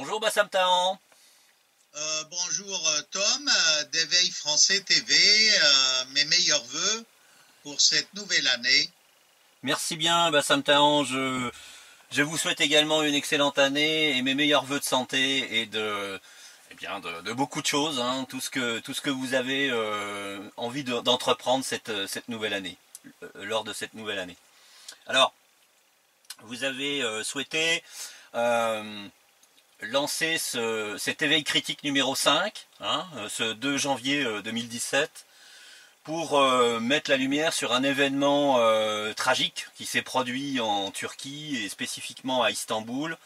Bonjour Bassam Tahan. Bonjour Tom, d'Éveil Français TV, mes meilleurs vœux pour cette nouvelle année. Merci bien Bassam Tahan. Je vous souhaite également une excellente année et mes meilleurs vœux de santé et de beaucoup de choses, hein, tout ce que vous avez envie d'entreprendre cette nouvelle année, lors de cette nouvelle année. Alors, vous avez souhaité lancer cet éveil critique numéro 5, hein, ce 2 janvier 2017, pour mettre la lumière sur un événement tragique qui s'est produit en Turquie et spécifiquement à Istanbul.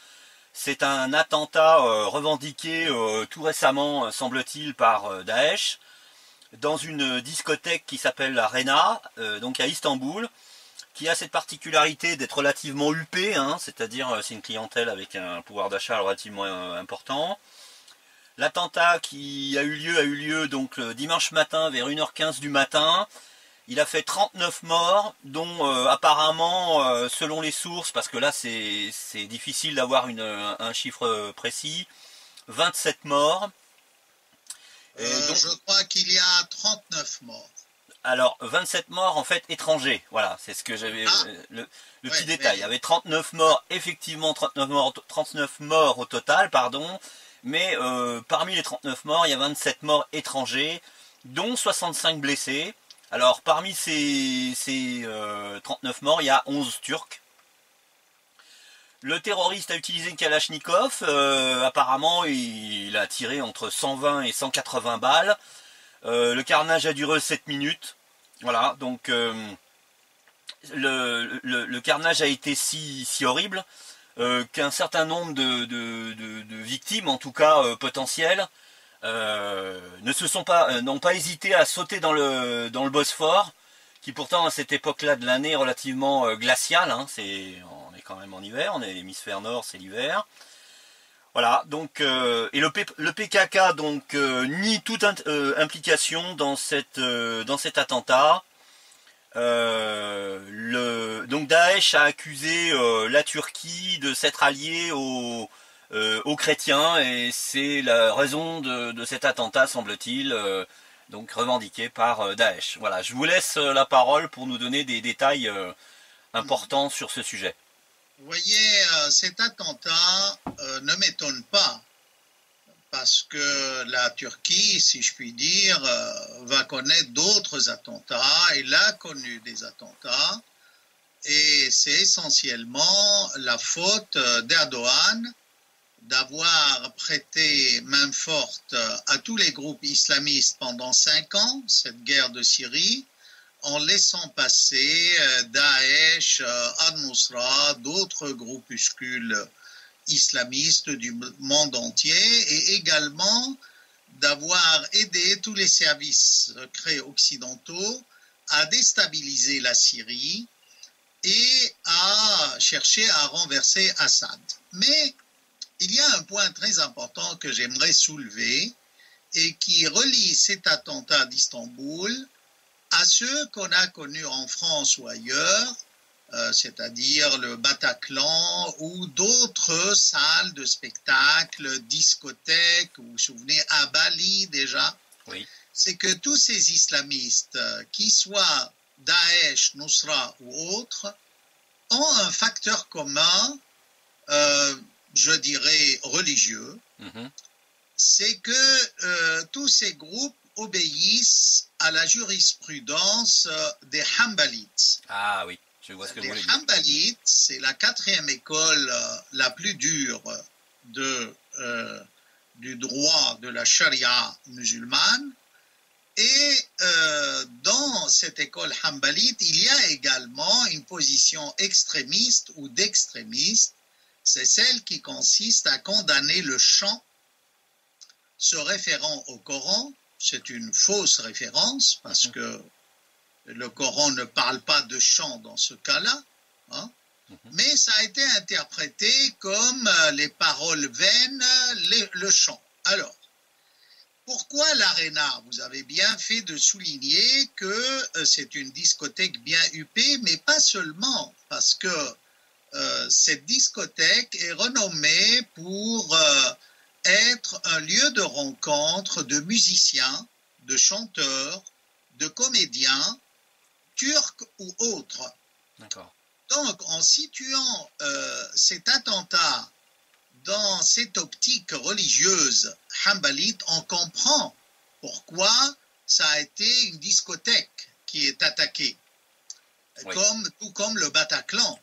C'est un attentat revendiqué tout récemment, semble-t-il, par Daesh, dans une discothèque qui s'appelle l'Arena, donc à Istanbul, qui a cette particularité d'être relativement huppée, hein, c'est-à-dire c'est une clientèle avec un pouvoir d'achat relativement important. L'attentat qui a eu lieu donc le dimanche matin vers 1h15 du matin. Il a fait 39 morts, dont apparemment, selon les sources, parce que là c'est difficile d'avoir un chiffre précis, 27 morts. Donc, je crois qu'il y a 39 morts. Alors, 27 morts en fait étrangers, voilà, c'est ce que j'avais, le petit détail. Il y avait 39 morts, effectivement 39 morts au total, pardon, mais parmi les 39 morts, il y a 27 morts étrangers, dont 65 blessés. Alors, parmi ces 39 morts, il y a 11 Turcs. Le terroriste a utilisé une Kalachnikov, apparemment il a tiré entre 120 et 180 balles. Le carnage a duré 7 minutes. Voilà, donc le carnage a été si horrible qu'un certain nombre de victimes, en tout cas potentielles, n'ont pas hésité à sauter dans le Bosphore, qui pourtant à cette époque-là de l'année est relativement glacial. Hein, on est quand même en hiver, on est l'hémisphère nord, c'est l'hiver. Voilà, donc et le PKK donc nie toute implication dans cet attentat. Donc Daesh a accusé la Turquie de s'être alliée aux chrétiens et c'est la raison de cet attentat, semble-t-il, donc revendiqué par Daesh. Voilà, je vous laisse la parole pour nous donner des détails importants sur ce sujet. Vous voyez, cet attentat ne m'étonne pas, parce que la Turquie, si je puis dire, va connaître d'autres attentats. Elle a connu des attentats, et c'est essentiellement la faute d'Erdogan d'avoir prêté main forte à tous les groupes islamistes pendant 5 ans, cette guerre de Syrie, en laissant passer Daesh, Al-Nusra, d'autres groupuscules islamistes du monde entier, et également d'avoir aidé tous les services secrets occidentaux à déstabiliser la Syrie et à chercher à renverser Assad. Mais il y a un point très important que j'aimerais soulever et qui relie cet attentat d'Istanbul à ceux qu'on a connus en France ou ailleurs, c'est-à-dire le Bataclan ou d'autres salles de spectacle, discothèques, vous vous souvenez, à Bali déjà. Oui. C'est que tous ces islamistes, qu'ils soient Daesh, Nusra ou autres, ont un facteur commun, je dirais religieux. C'est que tous ces groupes obéissent à la jurisprudence des Hanbalites. Ah oui, je vois ce que vous voulez dire. Les Hanbalites, c'est la 4e école la plus dure du droit de la charia musulmane. Et dans cette école Hanbalite, il y a également une position extrémiste ou d'extrémiste. C'est celle qui consiste à condamner le chant se référant au Coran. C'est une fausse référence parce que le Coran ne parle pas de chant dans ce cas-là, hein, mais ça a été interprété comme les paroles vaines, le chant. Alors, pourquoi l'Arena? Vous avez bien fait de souligner que c'est une discothèque bien huppée, mais pas seulement, parce que cette discothèque est renommée pour être un lieu de rencontre de musiciens, de chanteurs, de comédiens, turcs ou autres. D'accord. Donc, en situant cet attentat dans cette optique religieuse hanbalite, on comprend pourquoi ça a été une discothèque qui est attaquée, Oui. tout comme le Bataclan.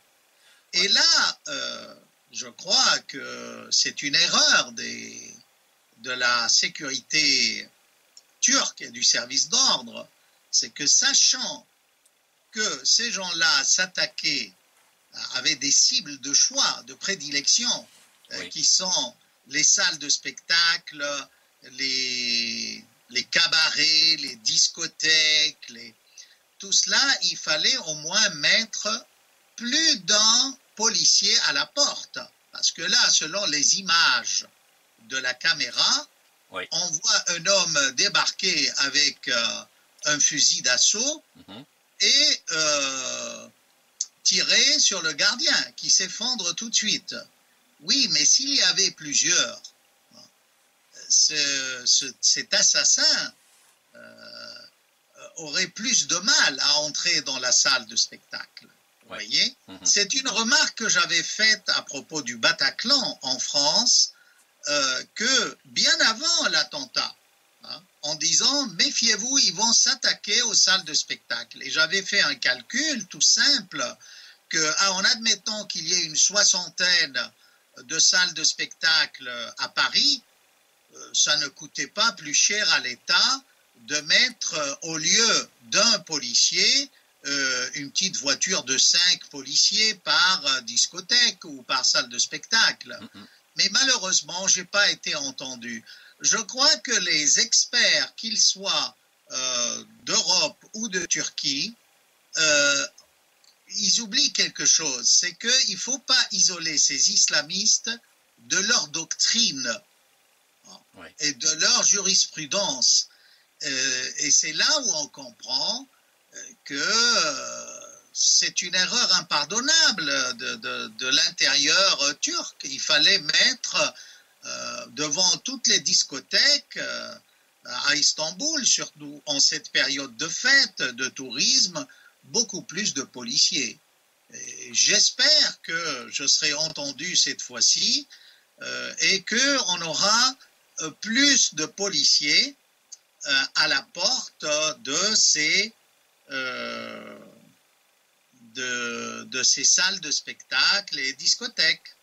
Et là, je crois que c'est une erreur de la sécurité turque et du service d'ordre, c'est que sachant que ces gens-là s'attaquaient, avaient des cibles de choix, de prédilection, Oui. qui sont les salles de spectacle, les cabarets, les discothèques, tout cela, il fallait au moins mettre plus d'un policier à la porte. Parce que là, selon les images de la caméra, Oui. on voit un homme débarquer avec un fusil d'assaut et tirer sur le gardien qui s'effondre tout de suite. Oui, mais s'il y avait plusieurs, cet assassin aurait plus de mal à entrer dans la salle de spectacle. Vous voyez ? C'est une remarque que j'avais faite à propos du Bataclan en France, que bien avant l'attentat, en disant « méfiez-vous, ils vont s'attaquer aux salles de spectacle ». Et j'avais fait un calcul tout simple, en admettant qu'il y ait une soixantaine de salles de spectacle à Paris, ça ne coûtait pas plus cher à l'État de mettre au lieu d'un policier une petite voiture de 5 policiers par discothèque ou par salle de spectacle. Mais malheureusement, je n'ai pas été entendu. Je crois que les experts, qu'ils soient d'Europe ou de Turquie, ils oublient quelque chose, c'est qu'il ne faut pas isoler ces islamistes de leur doctrine et de leur jurisprudence. Et c'est là où on comprend que c'est une erreur impardonnable de l'intérieur turc. Il fallait mettre devant toutes les discothèques à Istanbul, surtout en cette période de fête, de tourisme, beaucoup plus de policiers. Et j'espère que je serai entendu cette fois-ci et qu'on aura plus de policiers à la porte de ces salles de spectacle et discothèques.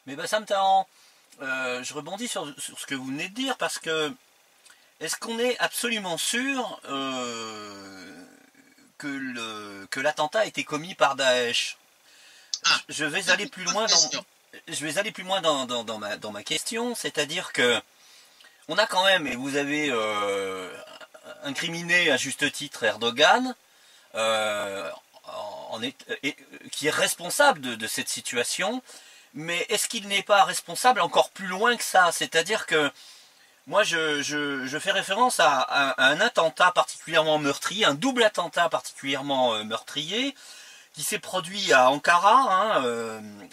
Mais Bassam Tahan, je rebondis sur ce que vous venez de dire, parce que est-ce qu'on est absolument sûr que l'attentat a été commis par Daesh? Je vais aller plus loin dans ma question, c'est-à-dire que on a quand même, et vous avez incriminé à juste titre Erdogan, qui est responsable de cette situation, mais est-ce qu'il n'est pas responsable encore plus loin que ça? C'est-à-dire que moi je fais référence à un attentat particulièrement meurtrier, un double attentat particulièrement meurtrier, qui s'est produit à Ankara,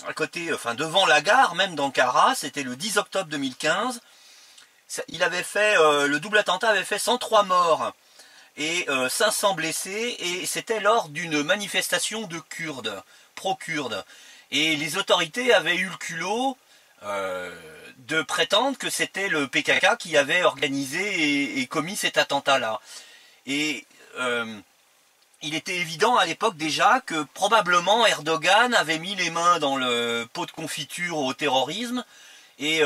à côté, enfin devant la gare même d'Ankara, c'était le 10 octobre 2015. Il avait fait, le double attentat avait fait 103 morts et 500 blessés, et c'était lors d'une manifestation de Kurdes, pro-Kurdes. Et les autorités avaient eu le culot de prétendre que c'était le PKK qui avait organisé et commis cet attentat-là. Et il était évident à l'époque déjà que probablement Erdogan avait mis les mains dans le pot de confiture au terrorisme, et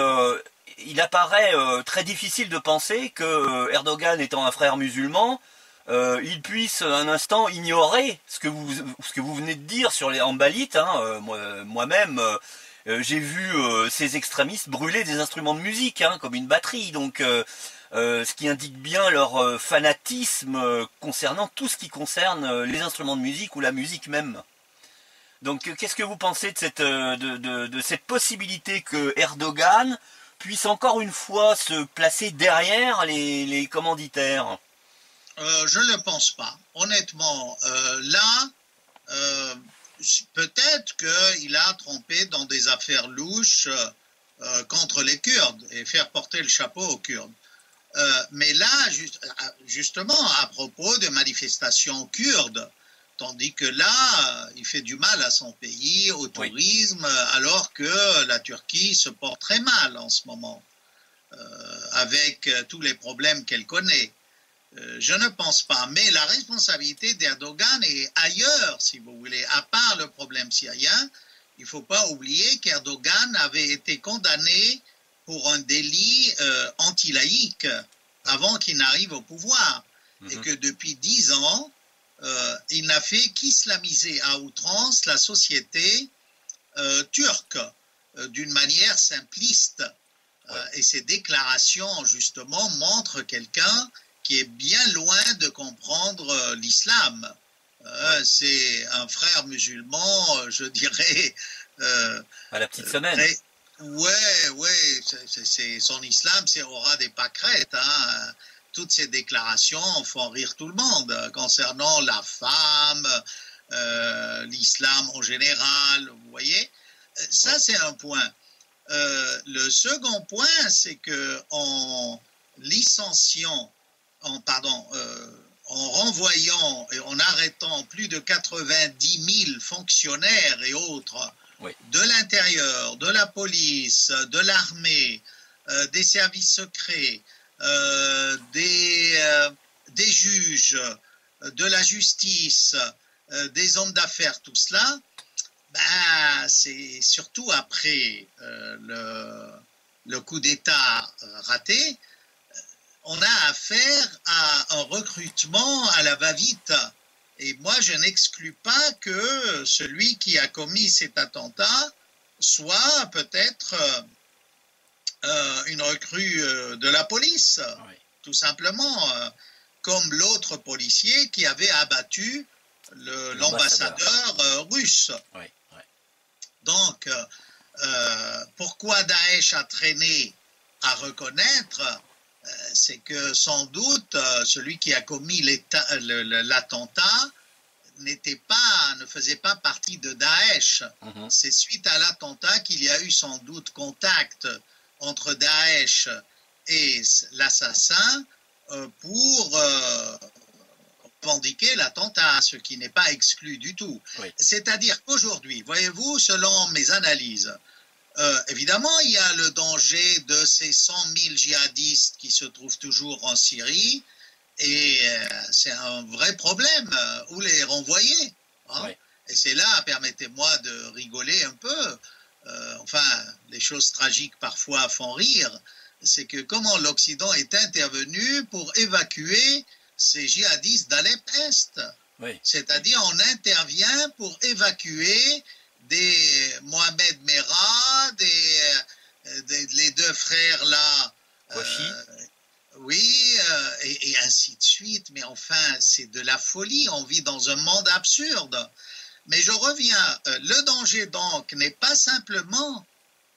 il apparaît très difficile de penser que Erdogan étant un frère musulman, il puisse un instant ignorer ce que vous venez de dire sur les Hanbalites. Moi-même, j'ai vu ces extrémistes brûler des instruments de musique comme une batterie, donc ce qui indique bien leur fanatisme concernant tout ce qui concerne les instruments de musique ou la musique même. Donc qu'est-ce que vous pensez de cette possibilité que Erdogan puisse encore une fois se placer derrière les commanditaires? Je ne le pense pas. Honnêtement, là, peut-être qu'il a trompé dans des affaires louches contre les Kurdes et faire porter le chapeau aux Kurdes. Mais là, justement, à propos de manifestations kurdes, tandis que là, il fait du mal à son pays, au tourisme, alors que la Turquie se porte très mal en ce moment, avec tous les problèmes qu'elle connaît. Je ne pense pas, mais la responsabilité d'Erdogan est ailleurs, si vous voulez, à part le problème syrien. Il ne faut pas oublier qu'Erdogan avait été condamné pour un délit anti-laïque avant qu'il n'arrive au pouvoir, et que depuis 10 ans, il n'a fait qu'islamiser à outrance la société turque d'une manière simpliste. Et ces déclarations, justement, montrent quelqu'un qui est bien loin de comprendre l'islam. C'est un frère musulman, je dirais... à la petite semaine. Ouais, son islam, c'est aura des pâquerettes. Hein. Toutes ces déclarations font rire tout le monde concernant la femme, l'islam en général, vous voyez. Ça, c'est un point. Le second point, c'est que en licenciant, en renvoyant et en arrêtant plus de 90 000 fonctionnaires et autres de l'intérieur, de la police, de l'armée, des services secrets, des juges, de la justice, des hommes d'affaires, tout cela, c'est surtout après le coup d'État raté, on a affaire à un recrutement à la va-vite. Et moi, je n'exclus pas que celui qui a commis cet attentat soit peut-être une recrue de la police, tout simplement, comme l'autre policier qui avait abattu l'ambassadeur russe. Donc, pourquoi Daesh a traîné à reconnaître, c'est que sans doute celui qui a commis l'attentat ne faisait pas partie de Daesh. C'est suite à l'attentat qu'il y a eu sans doute contact entre Daesh et l'assassin pour revendiquer l'attentat, ce qui n'est pas exclu du tout. C'est-à-dire qu'aujourd'hui, voyez-vous, selon mes analyses, évidemment, il y a le danger de ces 100 000 djihadistes qui se trouvent toujours en Syrie, et c'est un vrai problème. Où les renvoyer, hein? Et c'est là, permettez-moi de rigoler un peu, les choses tragiques parfois font rire, c'est que comment l'Occident est intervenu pour évacuer ces djihadistes d'Alep-Est. C'est-à-dire, on intervient pour évacuer des Mohamed Merah, les deux frères là, et ainsi de suite. Mais enfin, c'est de la folie. On vit dans un monde absurde. Mais je reviens. Le danger donc n'est pas simplement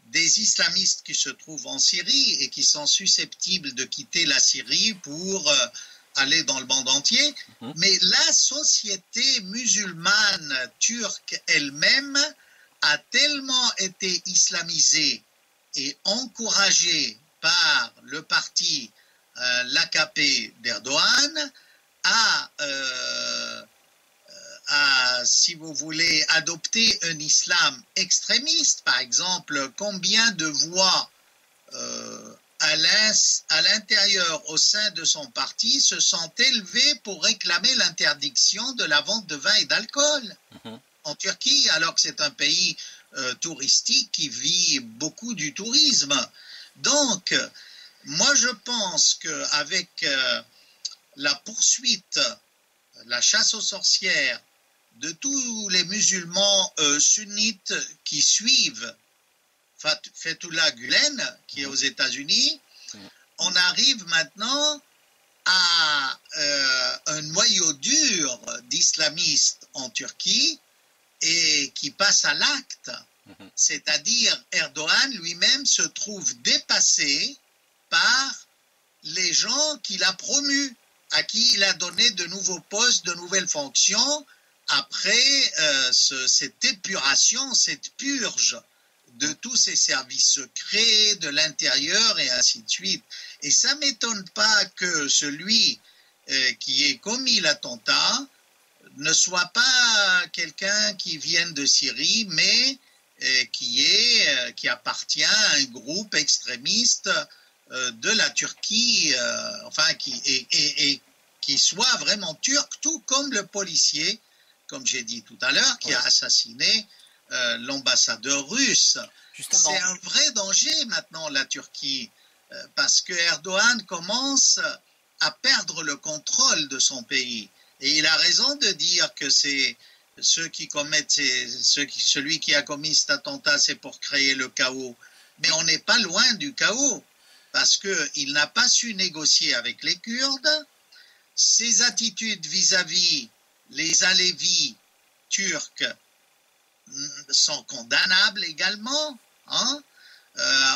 des islamistes qui se trouvent en Syrie et qui sont susceptibles de quitter la Syrie pour aller dans le monde entier, mais la société musulmane turque elle-même a tellement été islamisée et encouragée par le parti l'AKP d'Erdogan à, si vous voulez, adopter un islam extrémiste. Par exemple, combien de voix à l'intérieur, au sein de son parti, se sont élevés pour réclamer l'interdiction de la vente de vin et d'alcool en Turquie, alors que c'est un pays touristique qui vit beaucoup du tourisme. Donc, moi je pense qu'avec la poursuite, la chasse aux sorcières de tous les musulmans sunnites qui suivent Fethullah Gülen, qui est aux États-Unis, on arrive maintenant à un noyau dur d'islamistes en Turquie et qui passe à l'acte. C'est-à-dire, Erdogan lui-même se trouve dépassé par les gens qu'il a promus, à qui il a donné de nouveaux postes, de nouvelles fonctions, après cette épuration, cette purge de tous ces services secrets, de l'intérieur et ainsi de suite. Et ça ne m'étonne pas que celui qui ait commis l'attentat ne soit pas quelqu'un qui vienne de Syrie, mais qui appartient à un groupe extrémiste de la Turquie, qui soit vraiment turc, tout comme le policier, comme j'ai dit tout à l'heure, qui a assassiné l'ambassadeur russe. Justement. C'est un vrai danger maintenant, la Turquie, parce que Erdogan commence à perdre le contrôle de son pays. Et il a raison de dire que c'est celui qui a commis cet attentat, c'est pour créer le chaos. Mais on n'est pas loin du chaos, parce qu'il n'a pas su négocier avec les Kurdes. Ses attitudes vis-à-vis les Alévis turcs sont condamnables également, hein,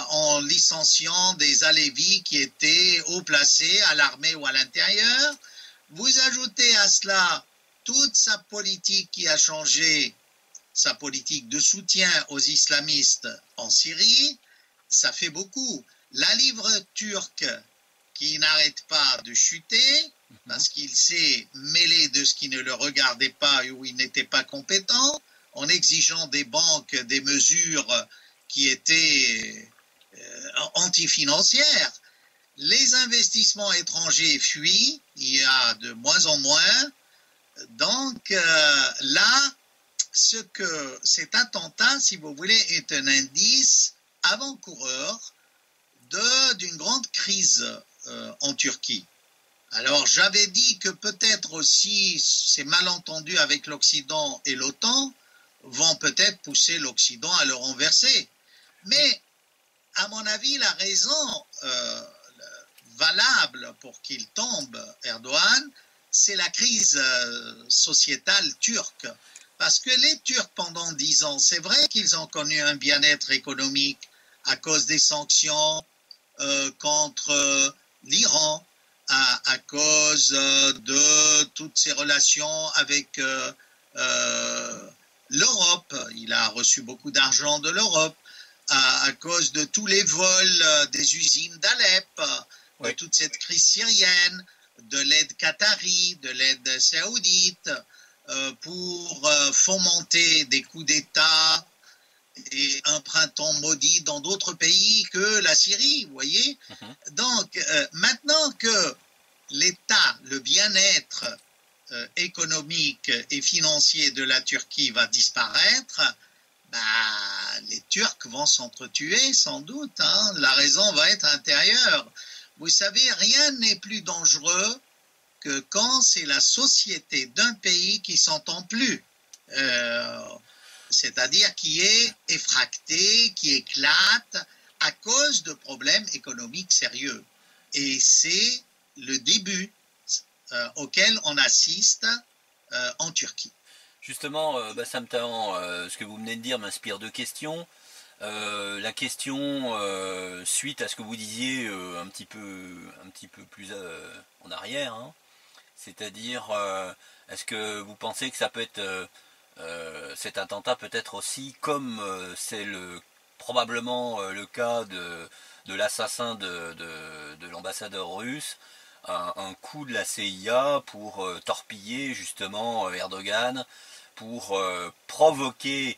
en licenciant des Alévis qui étaient haut placés à l'armée ou à l'intérieur. Vous ajoutez à cela toute sa politique qui a changé, sa politique de soutien aux islamistes en Syrie, ça fait beaucoup. La livre turque qui n'arrête pas de chuter, parce qu'il s'est mêlé de ce qui ne le regardait pas et où il n'était pas compétent, en exigeant des banques des mesures qui étaient antifinancières. Les investissements étrangers fuient, il y a de moins en moins. Donc là, cet attentat, si vous voulez, est un indice avant-coureur d'une grande crise en Turquie. Alors j'avais dit que peut-être aussi ces malentendus avec l'Occident et l'OTAN vont peut-être pousser l'Occident à le renverser. Mais à mon avis, la raison valable pour qu'il tombe, Erdogan, c'est la crise sociétale turque. Parce que les Turcs, pendant 10 ans, c'est vrai qu'ils ont connu un bien-être économique à cause des sanctions contre l'Iran, à cause de toutes ses relations avec l'Europe. Il a reçu beaucoup d'argent de l'Europe, à cause de tous les vols des usines d'Alep, de toute cette crise syrienne, de l'aide qatari, de l'aide saoudite, pour fomenter des coups d'État et un printemps maudit dans d'autres pays que la Syrie, vous voyez. Donc, maintenant que l'État, le bien-être économique et financier de la Turquie va disparaître, les Turcs vont s'entretuer sans doute, hein. La raison va être intérieure. Vous savez, rien n'est plus dangereux que quand c'est la société d'un pays qui s'entend plus. C'est-à-dire qui est effracté, qui éclate à cause de problèmes économiques sérieux. Et c'est le début auquel on assiste en Turquie. Justement, Bassam Tahan, ce que vous venez de dire m'inspire deux questions. La question suite à ce que vous disiez un petit peu plus en arrière, hein, c'est-à-dire est-ce que vous pensez que ça peut être cet attentat peut être aussi comme c'est probablement le cas de l'assassin de l'ambassadeur russe, un coup de la CIA pour torpiller justement Erdogan, pour provoquer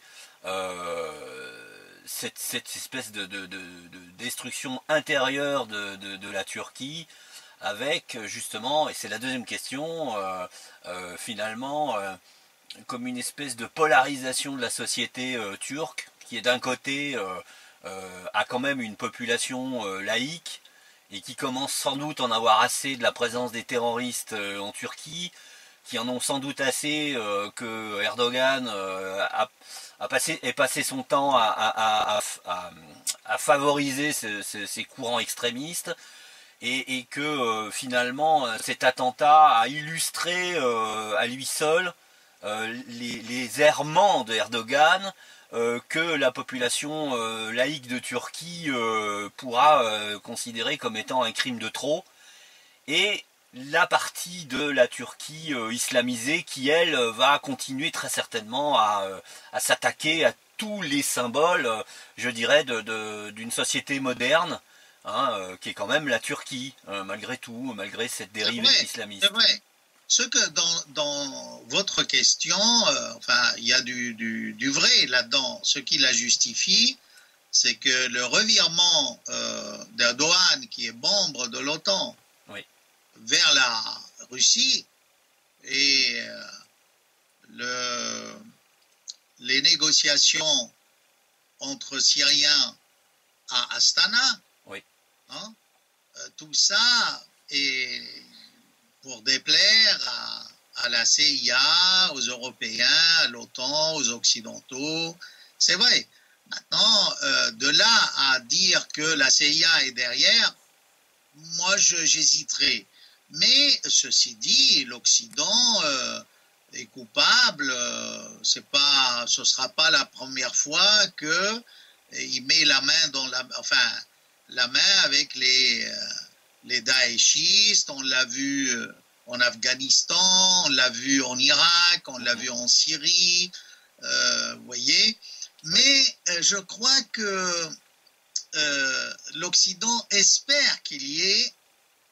cette espèce de destruction intérieure de la Turquie, avec justement, et c'est la deuxième question, finalement, comme une espèce de polarisation de la société turque, qui est d'un côté a quand même une population laïque, et qui commence sans doute à en avoir assez de la présence des terroristes en Turquie, qui en ont sans doute assez que Erdogan ait passé son temps à favoriser ces courants extrémistes, et que finalement cet attentat a illustré à lui seul les errements de Erdogan, que la population laïque de Turquie pourra considérer comme étant un crime de trop. Et la partie de la Turquie islamisée qui, elle, va continuer très certainement à s'attaquer à tous les symboles, je dirais, d'une société moderne, hein, qui est quand même la Turquie, malgré tout, malgré cette dérive islamiste. C'est vrai. Ce que dans votre question, enfin, il y a du vrai là-dedans. Ce qui la justifie, c'est que le revirement d'Erdogan, qui est membre de l'OTAN, oui, vers la Russie et les négociations entre Syriens à Astana, oui, hein, tout ça est pour déplaire à la CIA, aux Européens, à l'OTAN, aux Occidentaux. C'est vrai. Maintenant, de là à dire que la CIA est derrière, moi j'hésiterai. Mais ceci dit, l'Occident est coupable. Ce sera pas la première fois qu'il met la main dans la main avec les Daeshistes. On l'a vu en Afghanistan, on l'a vu en Irak, on l'a vu en Syrie. Vous voyez. Mais je crois que l'Occident espère qu'il y ait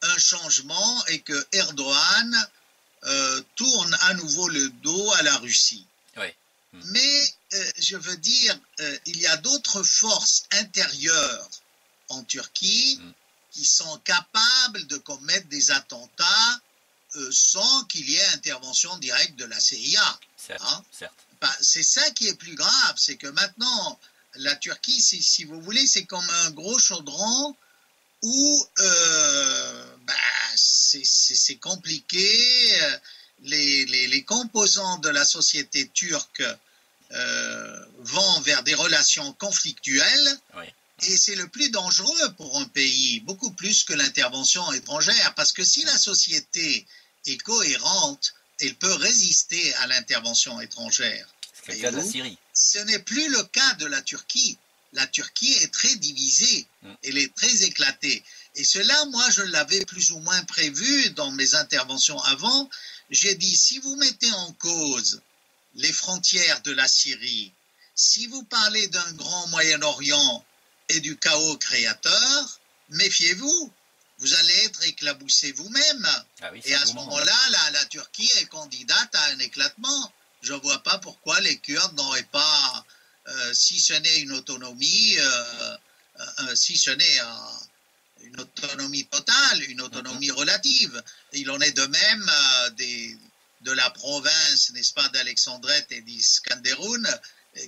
un changement et que Erdogan tourne à nouveau le dos à la Russie. oui. Mais je veux dire, il y a d'autres forces intérieures en Turquie qui sont capables de commettre des attentats sans qu'il y ait intervention directe de la CIA. Certes, hein. certes. C'est ça qui est plus grave, c'est que maintenant, la Turquie, si vous voulez, c'est comme un gros chaudron où c'est compliqué. Les composants de la société turque vont vers des relations conflictuelles. Oui. Et c'est le plus dangereux pour un pays, beaucoup plus que l'intervention étrangère, parce que si la société est cohérente, elle peut résister à l'intervention étrangère. C'est le cas de la Syrie. Ce n'est plus le cas de la Turquie. La Turquie est très divisée, elle est très éclatée. Et cela, moi, je l'avais plus ou moins prévu dans mes interventions avant. J'ai dit, si vous mettez en cause les frontières de la Syrie, si vous parlez d'un grand Moyen-Orient et du chaos créateur, méfiez-vous. Vous allez être éclaboussé vous-même. Ah oui, et à ce moment-là, la Turquie est candidate à un éclatement. Je ne vois pas pourquoi les Kurdes n'auraient pas, si ce n'est une autonomie, si ce n'est une autonomie totale, une autonomie relative. Il en est de même de la province, n'est-ce pas, d'Alexandrette et d'Iskenderun,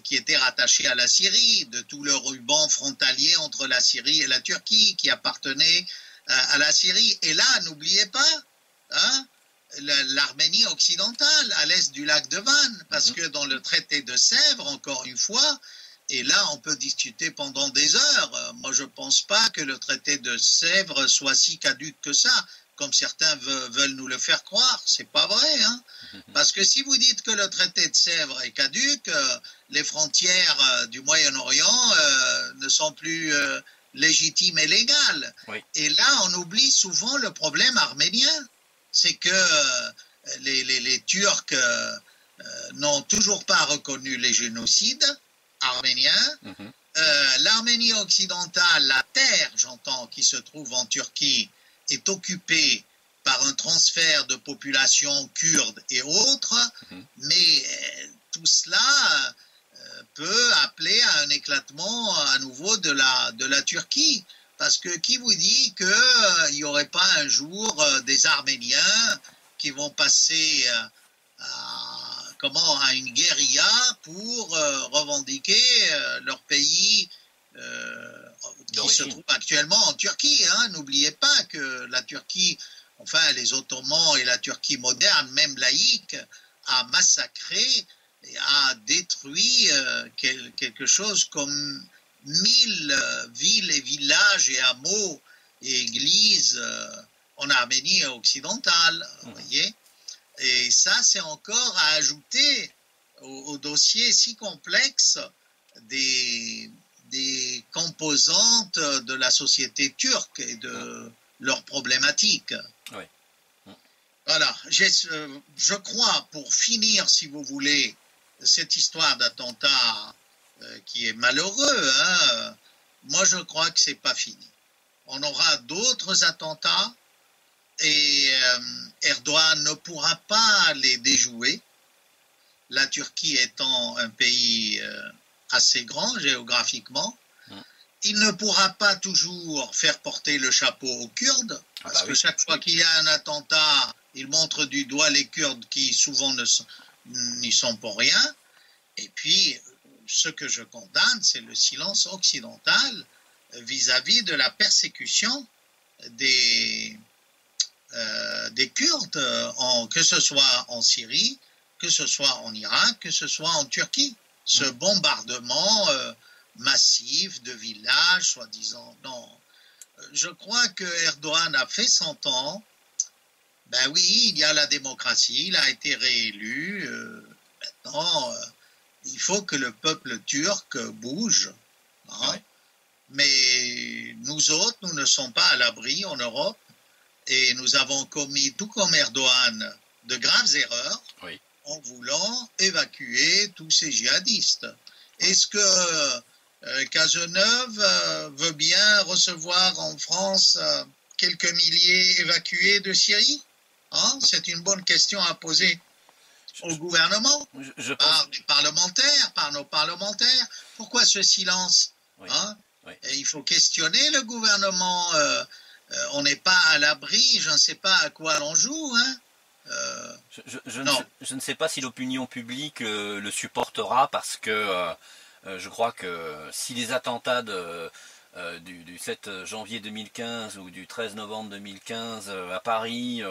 qui était rattachée à la Syrie, de tout le ruban frontalier entre la Syrie et la Turquie, qui appartenait à la Syrie. Et là, n'oubliez pas, hein, l'Arménie occidentale, à l'est du lac de Van, parce que dans le traité de Sèvres, encore une fois, et là on peut discuter pendant des heures, moi je ne pense pas que le traité de Sèvres soit si caduc que ça, comme certains veulent nous le faire croire, c'est pas vrai, hein, parce que si vous dites que le traité de Sèvres est caduc, les frontières du Moyen-Orient ne sont plus légitimes et légales. Oui. Et là on oublie souvent le problème arménien. C'est que les Turcs n'ont toujours pas reconnu les génocides arméniens. L'Arménie occidentale, la terre, j'entends, qui se trouve en Turquie, est occupée par un transfert de population kurde et autres, mais tout cela peut appeler à un éclatement à nouveau de la Turquie. Parce que qui vous dit qu'il n'y aurait pas un jour des Arméniens qui vont passer à une guérilla pour revendiquer leur pays qui se trouve actuellement en Turquie. Hein. N'oubliez pas que la Turquie, enfin les Ottomans et la Turquie moderne, même laïque, a massacré et a détruit quelque chose comme 1000 villes et villages et hameaux et églises en Arménie occidentale, vous voyez. Et ça, c'est encore à ajouter au dossier si complexe des composantes de la société turque et de leurs problématiques. Oui. Voilà, je crois, pour finir, si vous voulez, cette histoire d'attentat qui est malheureux, hein, moi je crois que c'est pas fini. On aura d'autres attentats et Erdogan ne pourra pas les déjouer. La Turquie étant un pays assez grand géographiquement, il ne pourra pas toujours faire porter le chapeau aux Kurdes, parce que chaque fois qu'il y a un attentat, il montre du doigt les Kurdes qui souvent n'y sont pour rien. Et puis, ce que je condamne, c'est le silence occidental vis-à-vis de la persécution des Kurdes, que ce soit en Syrie, que ce soit en Irak, que ce soit en Turquie. Ce bombardement massif de villages, soi-disant. Non, je crois que Erdogan a fait 100 ans. Ben oui, il y a la démocratie, il a été réélu. Maintenant, il faut que le peuple turc bouge. Hein. Ouais. Mais nous autres, nous ne sommes pas à l'abri en Europe et nous avons commis, tout comme Erdogan, de graves erreurs en voulant évacuer tous ces djihadistes. Est-ce que Cazeneuve veut bien recevoir en France quelques milliers évacués de Syrie? Hein? C'est une bonne question à poser au gouvernement, par les parlementaires, par nos parlementaires. Pourquoi ce silence? Hein? Et il faut questionner le gouvernement. On n'est pas à l'abri, je ne sais pas à quoi l'on joue. Hein? Je ne sais pas si l'opinion publique le supportera, parce que je crois que si les attentats du 7 janvier 2015 ou du 13 novembre 2015 à Paris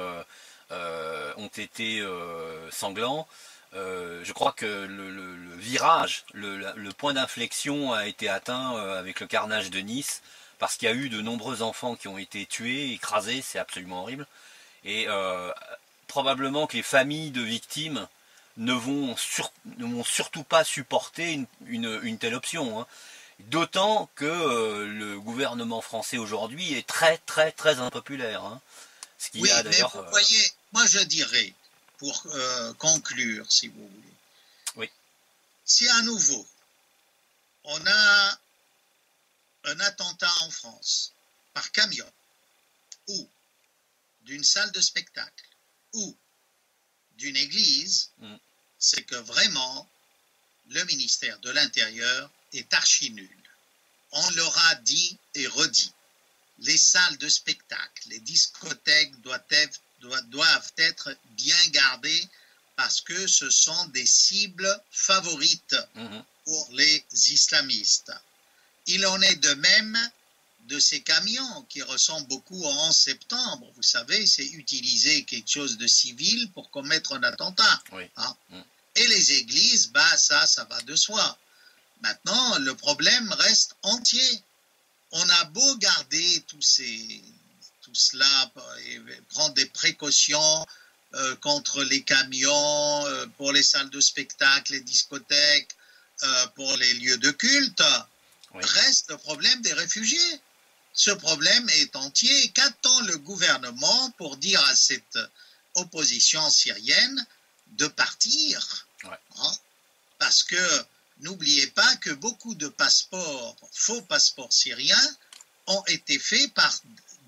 ont été sanglants, je crois que le virage, le point d'inflexion a été atteint avec le carnage de Nice, parce qu'il y a eu de nombreux enfants qui ont été tués, écrasés, c'est absolument horrible. Et probablement que les familles de victimes ne vont surtout pas supporter une telle option. Hein. D'autant que le gouvernement français aujourd'hui est très très très impopulaire. Hein. Ce qui a d'ailleurs. Vous voyez, moi je dirais, pour conclure, si vous voulez. Oui. Si à nouveau on a un attentat en France par camion ou d'une salle de spectacle ou d'une église, c'est que vraiment le ministère de l'Intérieur est archi nul. On leur a dit et redit, les salles de spectacle, les discothèques doivent être bien gardées parce que ce sont des cibles favorites pour les islamistes. Il en est de même de ces camions qui ressemblent beaucoup au 11 septembre. Vous savez, c'est utiliser quelque chose de civil pour commettre un attentat. Oui. Hein? Et les églises, ça va de soi. Maintenant, le problème reste entier. On a beau garder tout cela et prendre des précautions contre les camions, pour les salles de spectacle, les discothèques, pour les lieux de culte, reste le problème des réfugiés. Ce problème est entier. Qu'attend le gouvernement pour dire à cette opposition syrienne de partir? Hein? Parce que n'oubliez pas que beaucoup de faux passeports syriens, ont été faits par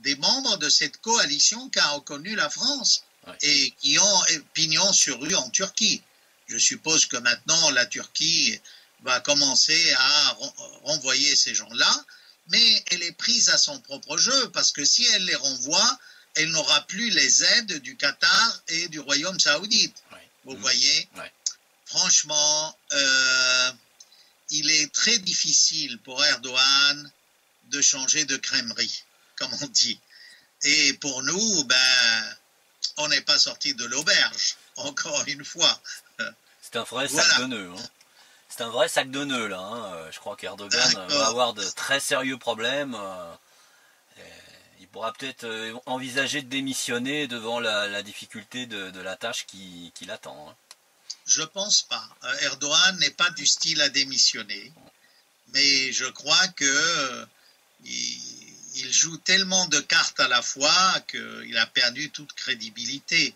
des membres de cette coalition qu'a reconnue la France et qui ont pignon sur rue en Turquie. Je suppose que maintenant la Turquie va commencer à renvoyer ces gens-là, mais elle est prise à son propre jeu, parce que si elle les renvoie, elle n'aura plus les aides du Qatar et du Royaume saoudite. Vous voyez? Franchement, il est très difficile pour Erdogan de changer de crèmerie, comme on dit. Et pour nous, on n'est pas sorti de l'auberge, encore une fois. C'est un vrai sac de nœuds. Hein. C'est un vrai sac de nœuds, là. Hein. Je crois qu'Erdogan va avoir de très sérieux problèmes. Il pourra peut-être envisager de démissionner devant la difficulté de la tâche qui l'attend. Hein. Je pense pas. Erdogan n'est pas du style à démissionner. Mais je crois que il joue tellement de cartes à la fois qu'il a perdu toute crédibilité.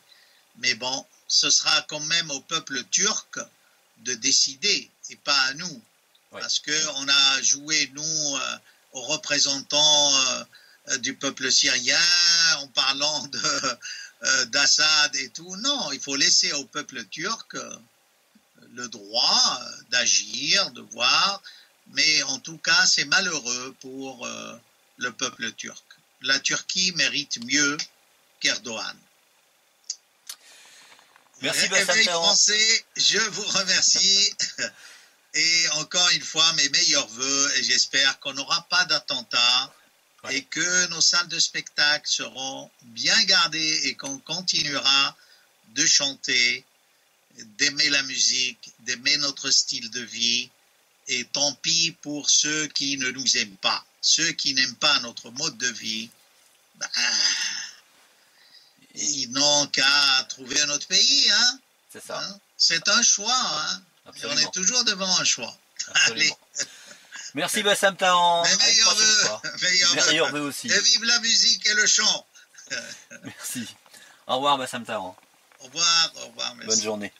Mais bon, ce sera quand même au peuple turc de décider et pas à nous. Ouais. Parce qu'on a joué, nous, aux représentants du peuple syrien en parlant d'Assad et tout. Non, il faut laisser au peuple turc le droit d'agir, de voir. Mais en tout cas, c'est malheureux pour le peuple turc. La Turquie mérite mieux qu'Erdogan. Merci Réveil Bassam Tahan. français, je vous remercie. Et encore une fois, mes meilleurs voeux. Et j'espère qu'on n'aura pas d'attentat et que nos salles de spectacle seront bien gardées et qu'on continuera de chanter, d'aimer la musique, d'aimer notre style de vie. Et tant pis pour ceux qui ne nous aiment pas. Ceux qui n'aiment pas notre mode de vie, ils n'ont qu'à trouver un autre pays. Hein? C'est ça. Hein? C'est un choix. Hein? Et on est toujours devant un choix. Allez. Merci Bassam Tahan. Meilleurs vœux aussi. Et vive la musique et le chant. Merci. Au revoir Bassam Tahan. Au revoir, merci. Bonne journée.